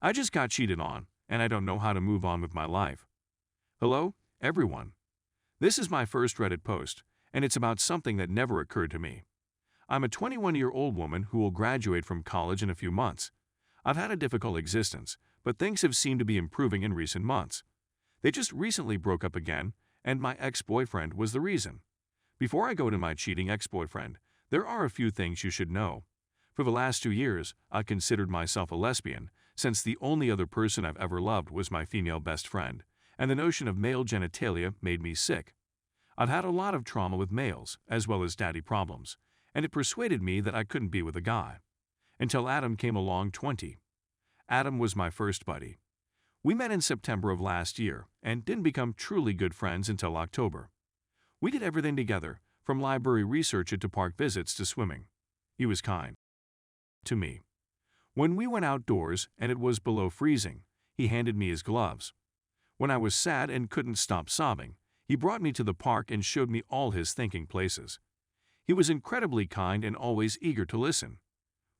I just got cheated on, and I don't know how to move on with my life. Hello, everyone. This is my first Reddit post, and it's about something that never occurred to me. I'm a 21-year-old woman who will graduate from college in a few months. I've had a difficult existence, but things have seemed to be improving in recent months. They just recently broke up again, and my ex-boyfriend was the reason. Before I go to my cheating ex-boyfriend, there are a few things you should know. For the last 2 years, I considered myself a lesbian, since the only other person I've ever loved was my female best friend, and the notion of male genitalia made me sick. I've had a lot of trauma with males, as well as daddy problems, and it persuaded me that I couldn't be with a guy. Until Adam came along 20. Adam was my first buddy. We met in September of last year, and didn't become truly good friends until October. We did everything together, from library research to park visits to swimming. He was kind to me. When we went outdoors and it was below freezing, he handed me his gloves. When I was sad and couldn't stop sobbing, he brought me to the park and showed me all his thinking places. He was incredibly kind and always eager to listen.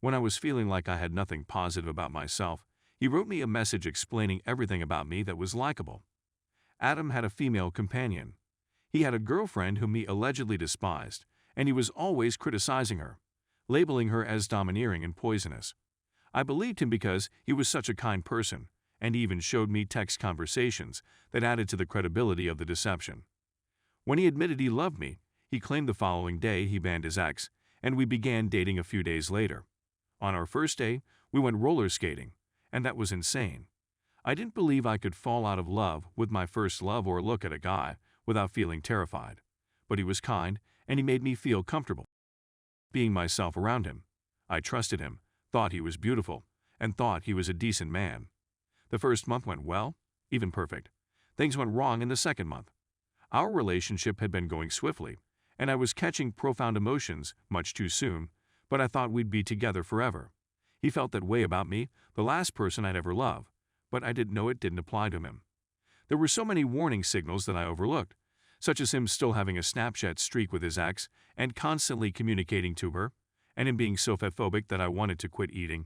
When I was feeling like I had nothing positive about myself, he wrote me a message explaining everything about me that was likable. Adam had a female companion. He had a girlfriend whom he allegedly despised, and he was always criticizing her, labeling her as domineering and poisonous. I believed him because he was such a kind person, and he even showed me text conversations that added to the credibility of the deception. When he admitted he loved me, he claimed the following day he banned his ex, and we began dating a few days later. On our first day, we went roller skating, and that was insane. I didn't believe I could fall out of love with my first love or look at a guy without feeling terrified. But he was kind, and he made me feel comfortable being myself around him. I trusted him, thought he was beautiful, and thought he was a decent man. The first month went well, even perfect. Things went wrong in the second month. Our relationship had been going swiftly, and I was catching profound emotions much too soon, but I thought we'd be together forever. He felt that way about me, the last person I'd ever love, but I didn't know it didn't apply to him. There were so many warning signals that I overlooked, such as him still having a Snapchat streak with his ex and constantly communicating to her, and him being so fatphobic that I wanted to quit eating.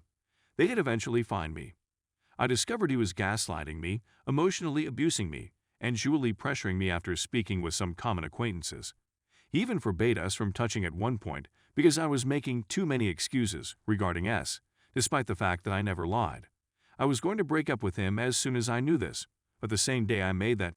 They did eventually find me. I discovered he was gaslighting me, emotionally abusing me, and cruelly pressuring me after speaking with some common acquaintances. He even forbade us from touching at one point because I was making too many excuses regarding S, despite the fact that I never lied. I was going to break up with him as soon as I knew this, but the same day I made that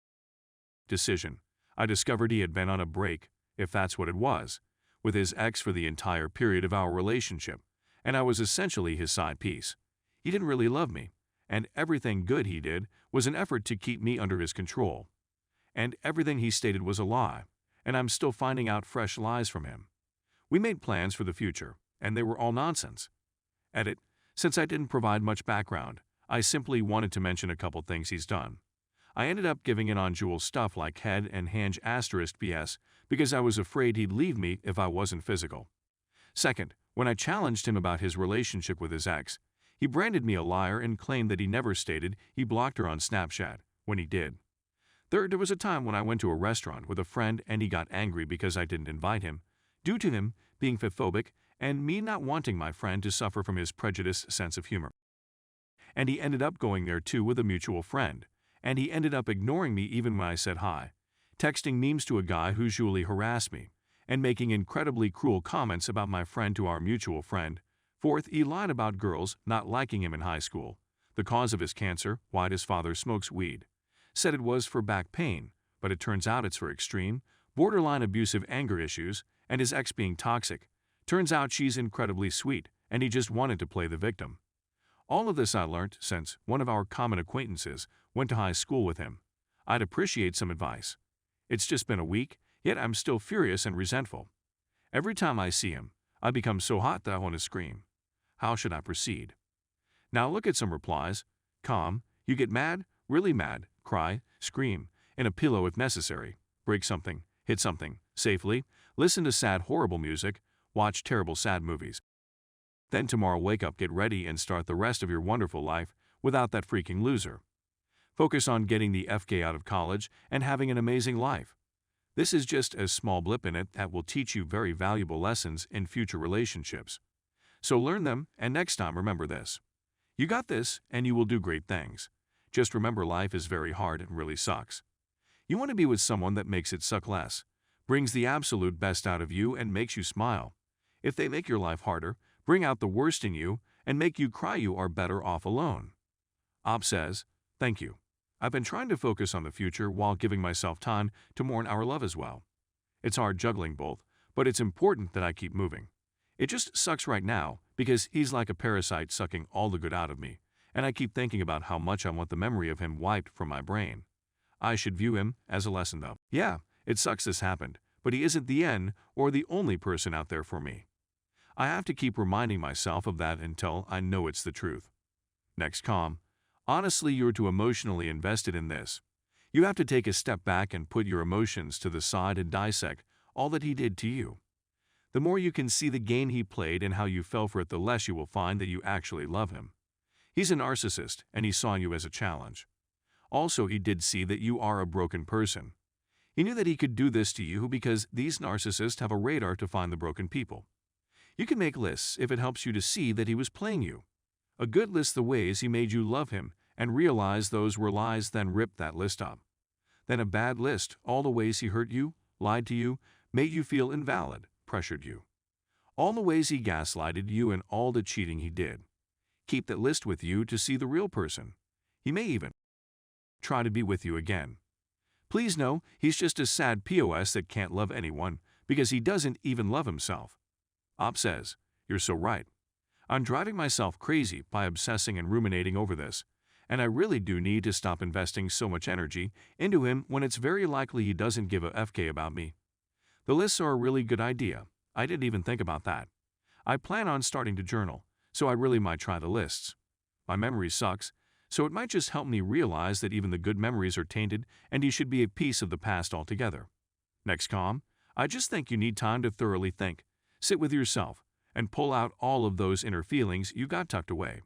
decision, I discovered he had been on a break, if that's what it was, with his ex for the entire period of our relationship, and I was essentially his side piece. He didn't really love me, and everything good he did was an effort to keep me under his control. And everything he stated was a lie, and I'm still finding out fresh lies from him. We made plans for the future, and they were all nonsense. Edit. Since I didn't provide much background, I simply wanted to mention a couple things he's done. I ended up giving in on Jewel's stuff like head and hand asterisk BS because I was afraid he'd leave me if I wasn't physical. Second, when I challenged him about his relationship with his ex, he branded me a liar and claimed that he never stated he blocked her on Snapchat, when he did. Third, there was a time when I went to a restaurant with a friend and he got angry because I didn't invite him, due to him being fatphobic and me not wanting my friend to suffer from his prejudiced sense of humor. And he ended up going there too with a mutual friend, and he ended up ignoring me even when I said hi, texting memes to a guy who usually harassed me, and making incredibly cruel comments about my friend to our mutual friend. Fourth, he lied about girls not liking him in high school, the cause of his cancer, why his father smokes weed. Said it was for back pain, but it turns out it's for extreme, borderline abusive anger issues, and his ex being toxic. Turns out she's incredibly sweet, and he just wanted to play the victim. All of this I learned since one of our common acquaintances went to high school with him. I'd appreciate some advice. It's just been a week, yet I'm still furious and resentful. Every time I see him, I become so hot that I want to scream. How should I proceed? Now look at some replies. Calm, you get mad, really mad, cry, scream, in a pillow if necessary, break something, hit something, safely, listen to sad horrible music, watch terrible sad movies. Then tomorrow wake up, get ready, and start the rest of your wonderful life without that freaking loser. Focus on getting the FK out of college and having an amazing life. This is just a small blip in it that will teach you very valuable lessons in future relationships. So learn them, and next time remember this. You got this, and you will do great things. Just remember, life is very hard and really sucks. You want to be with someone that makes it suck less, brings the absolute best out of you, and makes you smile. If they make your life harder, bring out the worst in you, and make you cry, you are better off alone. Op says, thank you. I've been trying to focus on the future while giving myself time to mourn our love as well. It's hard juggling both, but it's important that I keep moving. It just sucks right now because he's like a parasite sucking all the good out of me, and I keep thinking about how much I want the memory of him wiped from my brain. I should view him as a lesson though. Yeah, it sucks this happened, but he isn't the end or the only person out there for me. I have to keep reminding myself of that until I know it's the truth. Next com. Honestly, you're too emotionally invested in this. You have to take a step back and put your emotions to the side and dissect all that he did to you. The more you can see the game he played and how you fell for it, the less you will find that you actually love him. He's a narcissist, and he saw you as a challenge. Also, he did see that you are a broken person. He knew that he could do this to you because these narcissists have a radar to find the broken people. You can make lists if it helps you to see that he was playing you. A good list the ways he made you love him and realize those were lies, then rip that list up. Then a bad list, all the ways he hurt you, lied to you, made you feel invalid, pressured you. All the ways he gaslighted you and all the cheating he did. Keep that list with you to see the real person. He may even try to be with you again. Please know he's just a sad POS that can't love anyone because he doesn't even love himself. Op says, you're so right. I'm driving myself crazy by obsessing and ruminating over this, and I really do need to stop investing so much energy into him when it's very likely he doesn't give a FK about me. The lists are a really good idea. I didn't even think about that. I plan on starting to journal, so I really might try the lists. My memory sucks, so it might just help me realize that even the good memories are tainted and he should be a piece of the past altogether. Next com, I just think you need time to thoroughly think, sit with yourself, and pull out all of those inner feelings you got tucked away.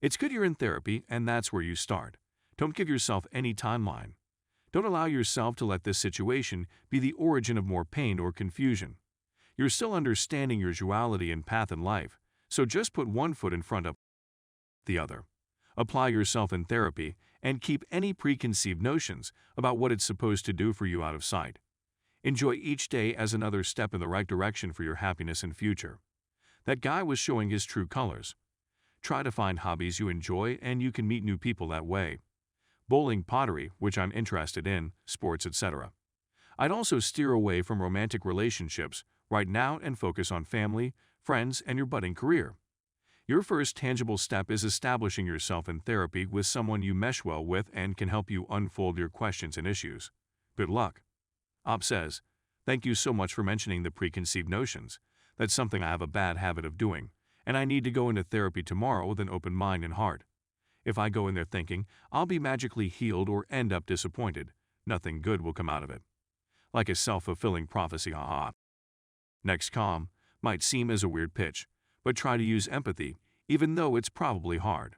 It's good you're in therapy, and that's where you start. Don't give yourself any timeline. Don't allow yourself to let this situation be the origin of more pain or confusion. You're still understanding your duality and path in life, so just put one foot in front of the other. Apply yourself in therapy and keep any preconceived notions about what it's supposed to do for you out of sight. Enjoy each day as another step in the right direction for your happiness and future. That guy was showing his true colors. Try to find hobbies you enjoy and you can meet new people that way. Bowling, pottery, which I'm interested in, sports, etc. I'd also steer away from romantic relationships right now and focus on family, friends, and your budding career. Your first tangible step is establishing yourself in therapy with someone you mesh well with and can help you unfold your questions and issues. Good luck. Op says, thank you so much for mentioning the preconceived notions. That's something I have a bad habit of doing, and I need to go into therapy tomorrow with an open mind and heart. If I go in there thinking I'll be magically healed or end up disappointed, nothing good will come out of it. Like a self-fulfilling prophecy, haha. Next com might seem as a weird pitch, but try to use empathy, even though it's probably hard.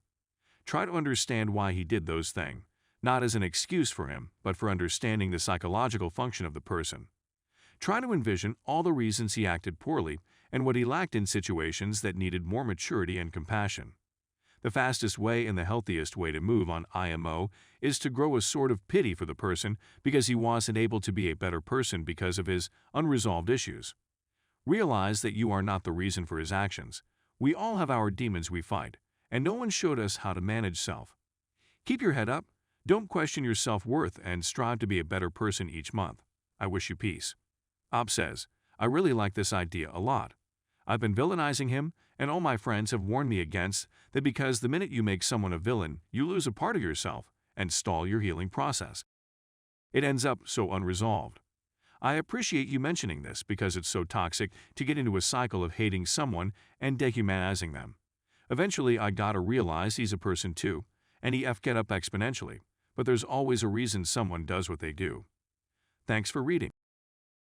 Try to understand why he did those things, not as an excuse for him, but for understanding the psychological function of the person. Try to envision all the reasons he acted poorly and what he lacked in situations that needed more maturity and compassion. The fastest way and the healthiest way to move on IMO is to grow a sort of pity for the person because he wasn't able to be a better person because of his unresolved issues. Realize that you are not the reason for his actions. We all have our demons we fight, and no one showed us how to manage self. Keep your head up, don't question your self-worth, and strive to be a better person each month. I wish you peace. Op says, I really like this idea a lot. I've been villainizing him, and all my friends have warned me against that because the minute you make someone a villain, you lose a part of yourself and stall your healing process. It ends up so unresolved. I appreciate you mentioning this because it's so toxic to get into a cycle of hating someone and dehumanizing them. Eventually, I gotta realize he's a person too, and he get up exponentially, but there's always a reason someone does what they do. Thanks for reading.